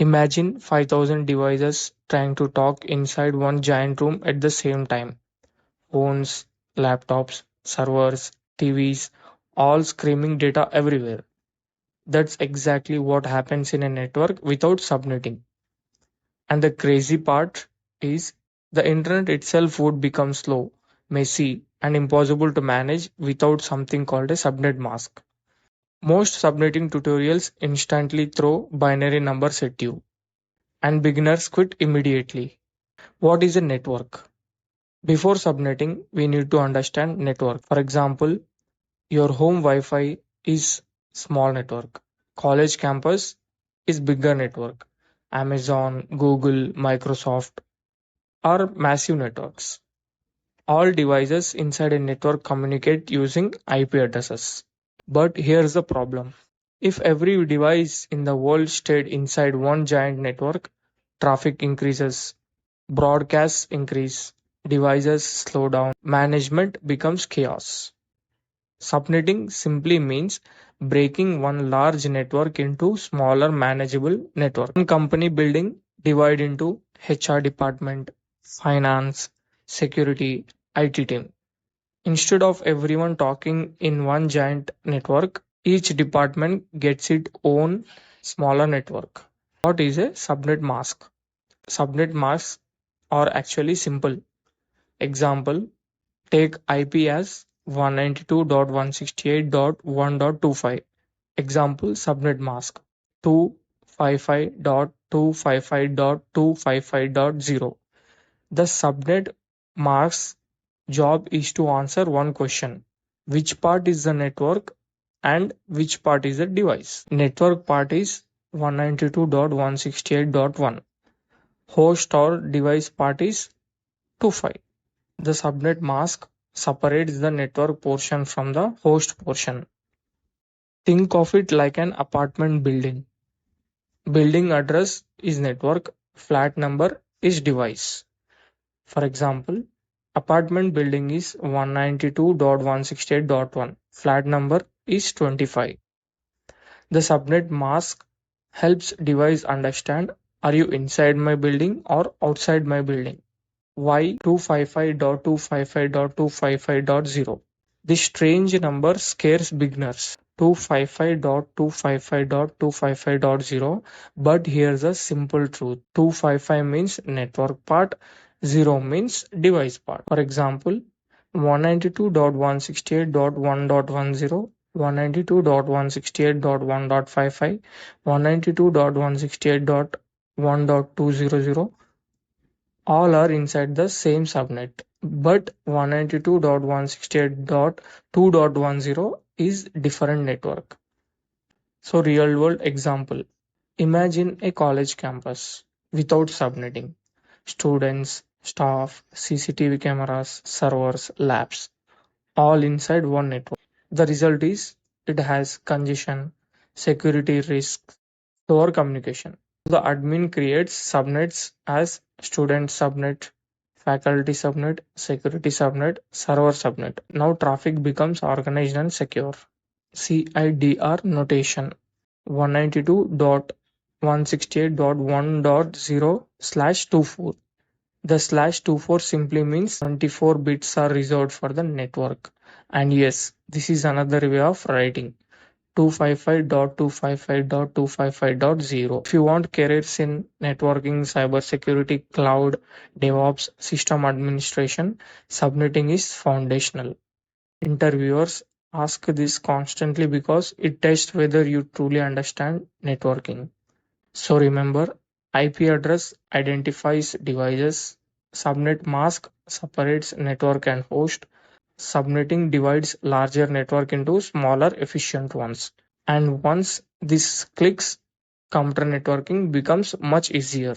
Imagine 5,000 devices trying to talk inside one giant room at the same time. Phones, laptops, servers, TVs, all screaming data everywhere. That's exactly what happens in a network without subnetting. And the crazy part is the internet itself would become slow, messy, and impossible to manage without something called a subnet mask. Most subnetting tutorials instantly throw binary numbers at you, and beginners quit immediately. What is a network? Before subnetting, we need to understand network. For example, your home Wi-Fi is small network. College campus is bigger network. Amazon, Google, Microsoft are massive networks. All devices inside a network communicate using IP addresses. But here's the problem. If every device in the world stayed inside one giant network, traffic increases, broadcasts increase, devices slow down, management becomes chaos. Subnetting simply means breaking one large network into smaller manageable network. One company building divide into HR department, finance, security, IT team. Instead of everyone talking in one giant network, each department gets its own smaller network. What is a subnet mask? Subnet masks are actually simple. Example, take IP as 192.168.1.25. Example, subnet mask 255.255.255.0. The subnet mask's job is to answer one question: which part is the network and which part is the device. Network part is 192.168.1. Host or device part is 25. The subnet mask separates the network portion from the host portion. Think of it like an apartment building. Building address is network, flat number is device. For example, apartment building is 192.168.1, flat number is 25. The subnet mask helps device understand, are you inside my building or outside my building? Why 255.255.255.0? This strange number scares beginners. 255.255.255.0, but here's a simple truth. 255 means network part, 0 means device part. For example, 192.168.1.10, 192.168.1.55, 192.168.1.200 all are inside the same subnet, but 192.168.2.10 is different network. So real world example. Imagine a college campus without subnetting. Students, staff, CCTV cameras, servers, labs, all inside one network. The result is it has congestion, security risks, poor communication. The admin creates subnets as student subnet, faculty subnet, security subnet, server subnet. Now traffic becomes organized and secure. CIDR notation 192.168.1.0/24. The /24 simply means 24 bits are reserved for the network. And yes, this is another way of writing 255.255.255.0. If you want careers in networking, cybersecurity, cloud, DevOps, system administration, subnetting is foundational. Interviewers ask this constantly because it tests whether you truly understand networking. So remember, IP address identifies devices, subnet mask separates network and host, subnetting divides larger network into smaller efficient ones. And once this clicks, counter networking becomes much easier.